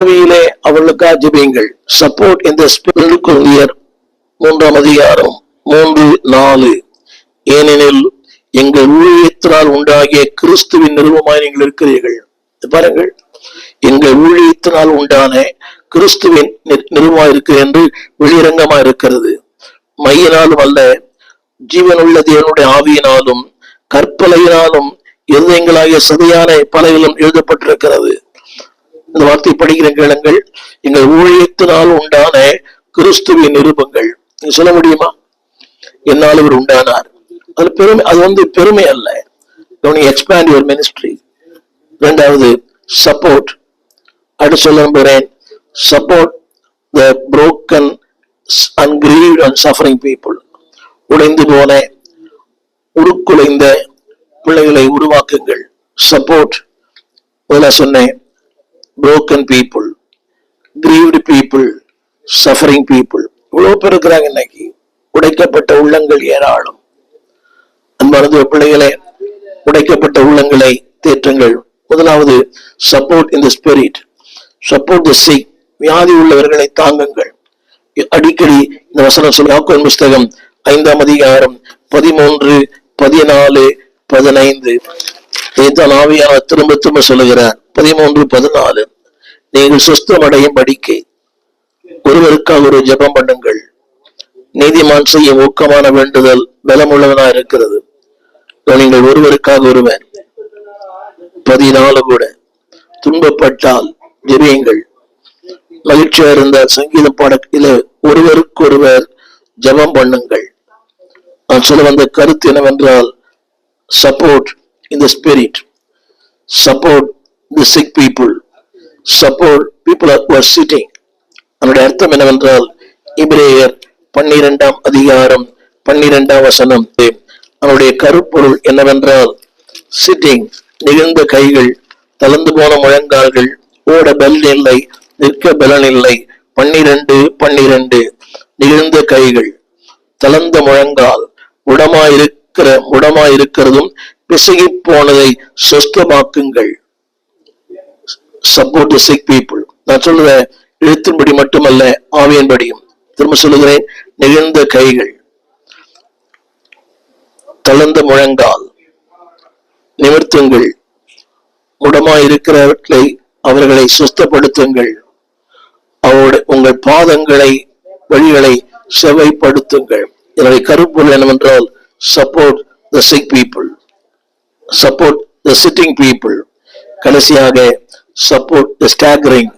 ஆவியிலே அவர்களுக்காக ஜெபியுங்கள். சப்போர்ட் இந்த ஸ்பிரிட். 3 அதிகாரம் 3-4. ஏனெனில் எங்கள் ஊழியத்தினால் உண்டாகிய கிறிஸ்துவின் நிறுவமாய் நீங்கள் இருக்கிறீர்கள். பாருங்கள், எங்கள் ஊழியத்தினால் உண்டான கிறிஸ்துவின் நிறுவமாய் இருக்கிறது என்று வெளியரங்கமா இருக்கிறது. மையினாலும் அல்ல, ஜீவனுள்ள தேவனுடைய ஆவியினாலும் கற்பலையினாலும் இருதயங்களாகிய சதையான பலகையிலும் எழுதப்பட்டிருக்கிறது. இந்த வார்த்தை படிக்கிற கேளுங்கள். எங்கள் ஊழியத்தினால் உண்டான கிறிஸ்துவின் நிருபங்கள். நீங்க சொல்ல முடியுமா? என்னால் இவர் உண்டானார். அது பெருமை. அது பெருமை அல்ல. Expand your ministry. இரண்டாவது, சப்போர்ட். அடுத்து சொல்ல நம்புகிறேன், support the broken and grieved and suffering people. உடைந்து போன உருக்குலைந்த பிள்ளைகளை உருவாக்குங்கள். சப்போர்ட். முதல்ல சொன்னேன், broken people, grieved people, suffering people. இவ்வளவு பேர் இருக்கிறாங்க இன்னைக்கு. உடைக்கப்பட்ட உள்ளங்கள் ஏராளம். அன்பானது பிள்ளைகளே, உடைக்கப்பட்ட உள்ளங்களை தேற்றுங்கள். முதலாவது, support in the spirit. Support the sick. வியாதி உள்ளவர்களை தாங்குங்கள். அடிக்கடி இந்த வசனம் சொல்ல யாக்கோபின் புஸ்தகம் 5 அதிகாரம் 13, 14, 15. இதைத்தான் ஆவியானவர் திரும்ப திரும்ப சொல்லுகிறார். 13, 14. நீங்கள் சுஸ்தம் அடையும் படிக்கை ஒருவருக்காக ஒரு ஜெபம் பண்ணுங்கள். நீதிமான் செய்யும் ஊக்கமான வேண்டுதல் பலமுள்ளவனா இருக்கிறது. நீங்கள் ஒருவருக்காக ஒருவர். 14 கூட, துன்பப்பட்டால் ஜெபியுங்கள். மகிழ்ச்சியா இருந்த சங்கீதம் பாடத்தில ஒருவருக்கு ஒருவர் ஜெபம் பண்ணுங்கள். நான் சொல்ல வந்த கருத்து என்னவென்றால், support in the spirit, support the sick people, support people who are sitting. அதனுடைய அர்த்தம் என்னவென்றால், எபிரேயர் 12 அதிகாரம் 12 வசனம். அவனுடைய கருப்பொருள் என்னவென்றால், சிட்டிங், நிகழ்ந்த கைகள், தளர்ந்து போன முழங்கால்கள், ஓட பலன் இல்லை, நிற்க பலன் இல்லை. 12 நிகழ்ந்த கைகள், தளர்ந்த முழங்கால், முடமாயிருக்கிறதும் பிசகி போனதை சுஸ்தமாக்குங்கள். Support the sick people. நான் சொல்ற எழுத்தின்படி மட்டுமல்ல, ஆவியின்படியும். திரும்ப சொல்லுகிறேன், நிகழ்ந்த கைகள், தளர்ந்த முழங்கால், நிமிர்த்துங்கள். முடமாயிருக்கிறவர்களை அவர்களை சுஸ்தப்படுத்துங்கள். உங்கள் பாதங்களை வழிகளை செவைப்படுத்துங்கள். இதனுடைய கருப்பொருள் என்னவென்றால், support the sick people, support the sitting people. கடைசியாக, சப்போர்ட் த ஸ்டாகரிங்